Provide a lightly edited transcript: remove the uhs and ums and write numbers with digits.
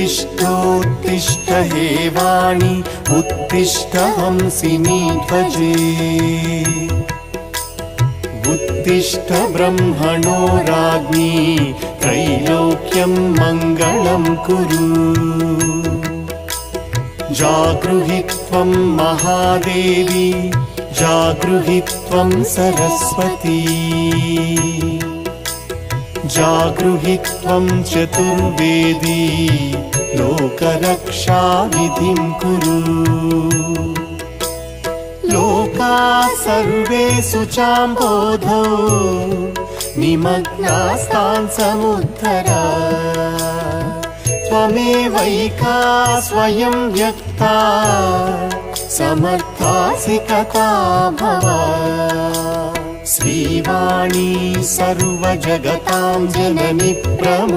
उत्तिष्ठोत्तिष्ठ हे वाणी उत्तिष्ठ हंसिनी ध्वजे उत्तिष्ठ ब्रह्मणो राज्ञी त्रैलोक्यं मङ्गलं कुरु जागृहि त्वं महादेवी जागृहि त्वं सरस्वती जागृहि त्वं चतुर्वेदी लोकरक्षाविधिं कुरु लोकाः सर्वे शुचाम्बोधौ निमग्नास्तान् समुद्धर त्वमेवैका स्वयं व्यक्ता समर्थासि कथा भव श्रीवाणी सर्वजगतां जननी प्रमो